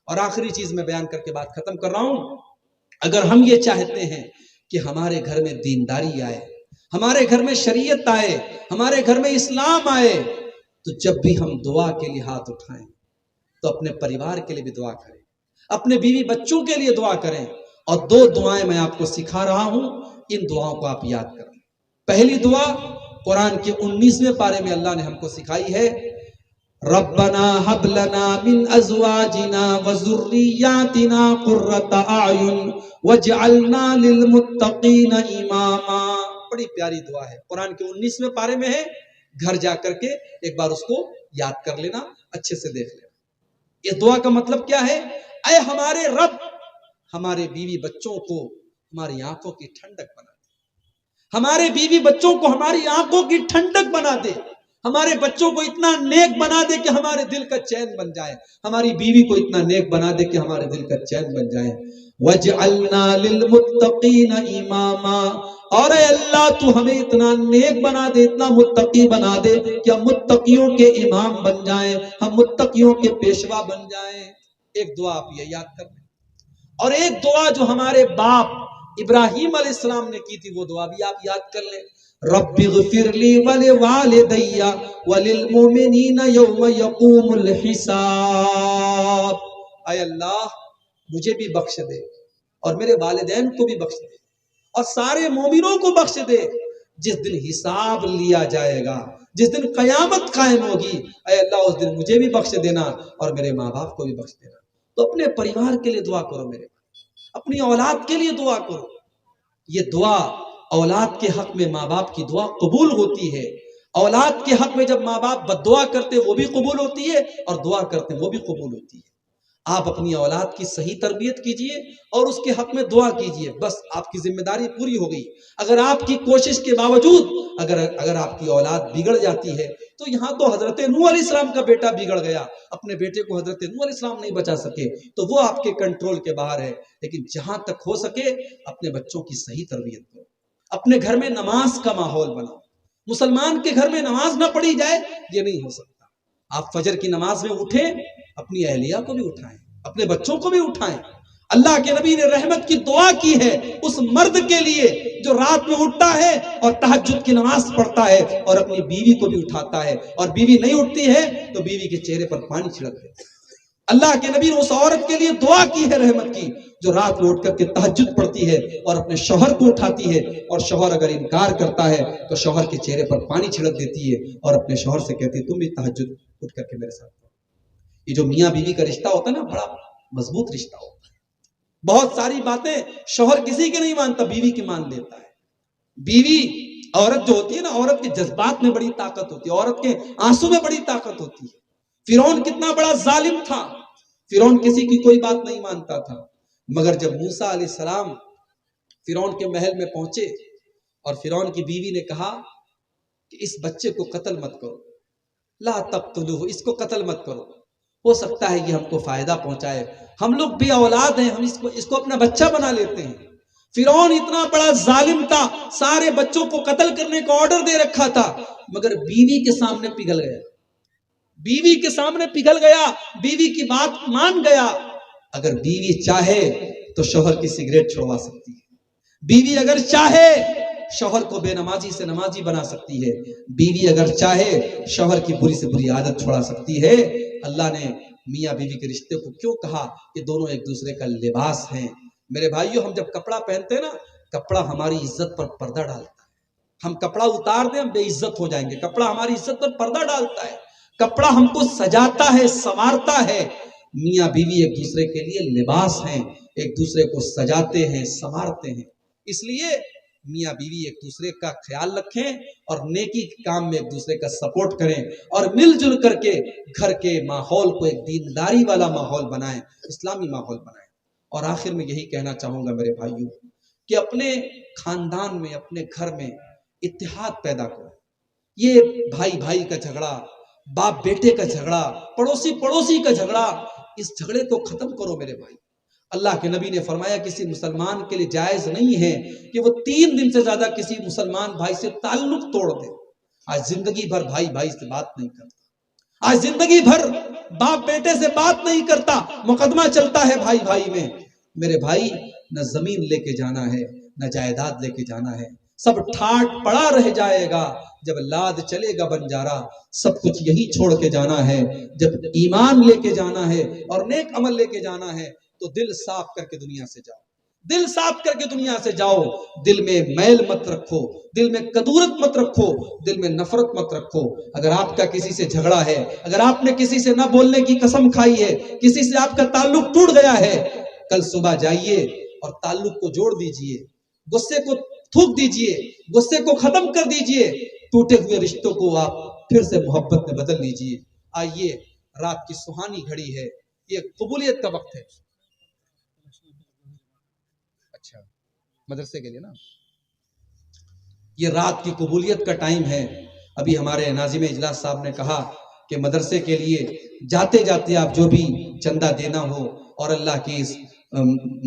اور آخری چیز میں بیان کر کے بات ختم کر رہا ہوں، اگر ہم یہ چاہتے ہیں کہ ہمارے گھر میں دینداری آئے، ہمارے گھر میں شریعت آئے، ہمارے گھر میں اسلام آئے، تو جب بھی ہم دعا کے لیے ہاتھ اٹھائیں تو اپنے پریوار کے لیے بھی دعا کریں، اپنے بیوی بچوں کے لیے دعا کریں۔ اور 2 دعائیں میں آپ کو سکھا رہا ہوں، ان دعاؤں کو آپ یاد کریں۔ پہلی دعا قرآن کے 19ویں پارے میں اللہ نے ہم کو سکھائی ہے، ربنا هب لنا من ازواجنا وذرياتنا قرة اعین واجعلنا للمتقین اماما۔ بڑی پیاری دعا ہے، قرآن کے 19ویں پارے میں ہے، گھر جا کر کے ایک بار اس کو یاد کر لینا، اچھے سے دیکھ لینا۔ یہ دعا کا مطلب کیا ہے؟ اے ہمارے رب، ہمارے بیوی بچوں کو ہماری آنکھوں کی ٹھنڈک بنا دے، ہمارے بیوی بچوں کو ہماری آنکھوں کی ٹھنڈک بنا دے، ہمارے بچوں کو اتنا نیک بنا دے کہ ہمارے دل کا چین بن جائے، ہماری بیوی کو اتنا نیک بنا دے کہ ہمارے دل کا چین بن جائے۔ وَاجْعَلْنَا لِلْمُتَّقِينَ إِمَامًا، اور اے اللہ تو ہمیں اتنا نیک بنا دے، اتنا متقی بنا دے کہ ہم متقیوں کے امام بن جائیں، ہم متقیوں کے پیشوا بن جائیں۔ ایک دعا آپ یہ یاد کر لیں، اور ایک دعا جو ہمارے باپ ابراہیم علیہ السلام نے کی تھی، وہ دعا بھی آپ یاد کر لیں، رب اغفر لی ولوالدی وللمؤمنین یوم یقوم الحساب۔ اے اللہ مجھے بھی بخش دے اور میرے والدین کو بھی بخش دے اور سارے مومنوں کو بخش دے جس دن حساب لیا جائے گا، جس دن قیامت قائم ہوگی۔ اے اللہ اس دن مجھے بھی بخش دینا اور میرے ماں باپ کو بھی بخش دینا۔ تو اپنے پریوار کے لیے دعا کرو، میرے اپنی اولاد کے لیے دعا کرو۔ یہ دعا اولاد کے حق میں ماں باپ کی دعا قبول ہوتی ہے، اولاد کے حق میں جب ماں باپ بد دعا کرتے وہ بھی قبول ہوتی ہے، اور دعا کرتے وہ بھی قبول ہوتی ہے۔ آپ اپنی اولاد کی صحیح تربیت کیجئے اور اس کے حق میں دعا کیجئے، بس آپ کی ذمہ داری پوری ہو گئی۔ اگر آپ کی کوشش کے باوجود اگر آپ کی اولاد بگڑ جاتی ہے، تو یہاں تو حضرت نوح علیہ السلام کا بیٹا بگڑ گیا، اپنے بیٹے کو حضرت نوح علیہ السلام نہیں بچا سکے، تو وہ آپ کے کنٹرول کے باہر ہے۔ لیکن جہاں تک ہو سکے اپنے بچوں کی صحیح تربیت کرو، اپنے گھر میں نماز کا ماحول بناؤ۔ مسلمان کے گھر میں نماز نہ پڑھی جائے یہ نہیں ہو سکتا۔ آپ فجر کی نماز میں اٹھیں، اپنی اہلیہ کو بھی اٹھائیں، اپنے بچوں کو بھی اٹھائیں۔ اللہ کے نبی نے رحمت کی دعا کی ہے اس مرد کے لیے جو رات میں اٹھتا ہے اور تہجد کی نماز پڑھتا ہے اور اپنی بیوی کو بھی اٹھاتا ہے، اور بیوی نہیں اٹھتی ہے تو بیوی کے چہرے پر پانی چھڑک دیتا ہے۔ اللہ کے نبی نے اس عورت کے لیے دعا کی ہے رحمت کی جو رات میں اٹھ کر کے تہجد پڑھتی ہے اور اپنے شوہر کو اٹھاتی ہے، اور شوہر اگر انکار کرتا ہے تو شوہر کے چہرے پر پانی چھڑک دیتی ہے اور اپنے شوہر سے کہتی ہے تم بھی تہجد اٹھ کر کے میرے ساتھ پڑھو۔ یہ جو میاں بیوی کا رشتہ ہوتا ہے نا، بڑا مضبوط رشتہ ہوتا ہے۔ بہت ساری باتیں شوہر کسی کی نہیں مانتا، بیوی کی مان لیتا ہے۔ بیوی عورت جو ہوتی ہے نا، عورت کے جذبات میں بڑی طاقت ہوتی ہے، عورت کے آنسو میں بڑی طاقت ہوتی ہے۔ فرعون کتنا بڑا ظالم تھا، فرعون کسی کی کوئی بات نہیں مانتا تھا، مگر جب موسیٰ علیہ السلام فرعون کے محل میں پہنچے اور فرعون کی بیوی نے کہا کہ اس بچے کو قتل مت کرو، لا تقتلوہ، اس کو قتل مت کرو، ہو سکتا ہے یہ ہم کو فائدہ پہنچائے، ہم لوگ بھی اولاد ہیں، ہم اس کو اپنا بچہ بنا لیتے ہیں۔ فرعون اتنا بڑا ظالم تھا، سارے بچوں کو قتل کرنے کا آرڈر دے رکھا تھا، مگر بیوی کے سامنے پگھل گیا، بیوی کے سامنے پگھل گیا، بیوی کی بات مان گیا۔ اگر بیوی چاہے تو شوہر کی سگریٹ چھڑوا سکتی ہے، بیوی اگر چاہے شوہر کو بے نمازی سے نمازی بنا سکتی ہے، بیوی اگر چاہے شوہر کی بری سے بری عادت چھوڑا سکتی ہے۔ اللہ نے میاں بیوی کے رشتے کو کیوں کہا کہ دونوں ایک دوسرے کا لباس ہیں؟ میرے بھائیوں، ہم جب کپڑا پہنتے ہیں نا، کپڑا ہماری عزت پر پردہ ڈالتا ہے۔ ہم کپڑا اتار دیں ہم بے عزت ہو جائیں گے، کپڑا ہماری عزت پر پردہ ڈالتا ہے، کپڑا ہم کو سجاتا ہے، سنوارتا ہے۔ میاں بیوی ایک دوسرے کے لیے لباس ہیں، ایک دوسرے کو سجاتے ہیں، سنوارتے ہیں۔ اس لیے میاں بیوی ایک دوسرے کا خیال رکھیں اور نیکی کے کام میں ایک دوسرے کا سپورٹ کریں، اور مل جل کر کے گھر کے ماحول کو ایک دینداری والا ماحول بنائیں، اسلامی ماحول بنائیں۔ اور آخر میں یہی کہنا چاہوں گا میرے بھائیوں کہ اپنے خاندان میں، اپنے گھر میں اتحاد پیدا کرو۔ یہ بھائی بھائی کا جھگڑا، باپ بیٹے کا جھگڑا، پڑوسی پڑوسی کا جھگڑا، اس جھگڑے کو ختم کرو میرے بھائی۔ اللہ کے نبی نے فرمایا کسی مسلمان کے لیے جائز نہیں ہے کہ وہ 3 دن سے زیادہ کسی مسلمان بھائی سے تعلق توڑ دے۔ آج زندگی بھر بھائی بھائی سے بات نہیں کرتا، آج زندگی بھر باپ بیٹے سے بات نہیں کرتا، مقدمہ چلتا ہے بھائی بھائی میں۔ میرے بھائی، نہ زمین لے کے جانا ہے، نہ جائیداد لے کے جانا ہے، سب ٹھاٹ پڑا رہ جائے گا جب لاد چلے گا بنجارا۔ سب کچھ یہی چھوڑ کے جانا ہے، جب ایمان لے کے جانا ہے اور نیک عمل لے کے جانا ہے تو دل صاف کر کے دنیا سے جاؤ، دل صاف کر کے دنیا سے جاؤ۔ دل میں میل مت رکھو، دل میں کدورت مت رکھو، دل میں نفرت مت رکھو۔ اگر آپ کا کسی سے جھگڑا ہے، اگر آپ نے کسی سے نہ بولنے کی قسم کھائی ہے، کسی سے آپ کا تعلق ٹوٹ گیا ہے، کل صبح جائیے اور تعلق کو جوڑ دیجئے، غصے کو تھوک دیجئے، غصے کو ختم کر دیجئے، ٹوٹے ہوئے رشتوں کو آپ پھر سے محبت میں بدل لیجئے۔ آئیے، رات کی سہانی گھڑی ہے، یہ قبولیت کا وقت ہے۔ اچھا، مدرسے کے لیے نا، یہ رات کی قبولیت کا ٹائم ہے۔ ابھی ہمارے ناظم اجلاس صاحب نے کہا کہ مدرسے کے لیے جاتے جاتے آپ جو بھی چندہ دینا ہو اور اللہ کی اس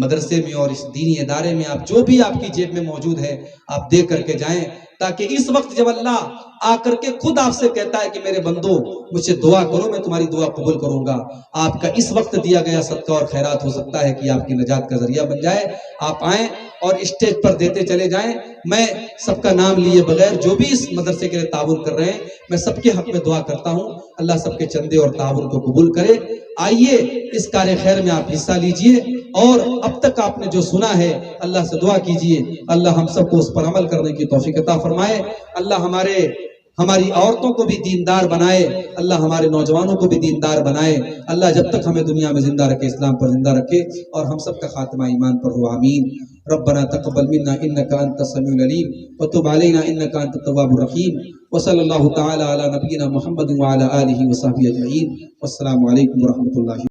مدرسے میں اور اس دینی ادارے میں آپ جو بھی آپ کی جیب میں موجود ہے آپ دے کر کے جائیں، تاکہ اس وقت جب اللہ آ کر کے خود آپ سے کہتا ہے کہ میرے بندو مجھ سے دعا کرو، میں تمہاری دعا قبول کروں گا، آپ کا اس وقت دیا گیا صدقہ اور خیرات ہو سکتا ہے کہ آپ کی نجات کا ذریعہ بن جائے۔ آپ آئیں اور اسٹیج پر دیتے چلے جائیں۔ میں سب کا نام لیے بغیر جو بھی اس مدرسے کے لیے تعاون کر رہے ہیں، میں سب کے حق میں دعا کرتا ہوں، اللہ سب کے چندے اور تعاون کو قبول کرے۔ آئیے اس کار خیر میں آپ حصہ لیجئے، اور اب تک آپ نے جو سنا ہے اللہ سے دعا کیجئے اللہ ہم سب کو اس پر عمل کرنے کی توفیق عطا فرمائے۔ اللہ ہماری عورتوں کو بھی دیندار بنائے، اللہ ہمارے نوجوانوں کو بھی دیندار بنائے، اللہ جب تک ہمیں دنیا میں زندہ رکھے اسلام پر زندہ رکھے اور ہم سب کا خاتمہ ایمان پر ہو، آمین۔ ربنا تقبل منا انك انت السميع العليم وتب علينا انك انت التواب الرحيم، وصلى الله تعالى على نبينا محمد وعلى اله وصحبه اجمعين، والسلام عليكم ورحمة الله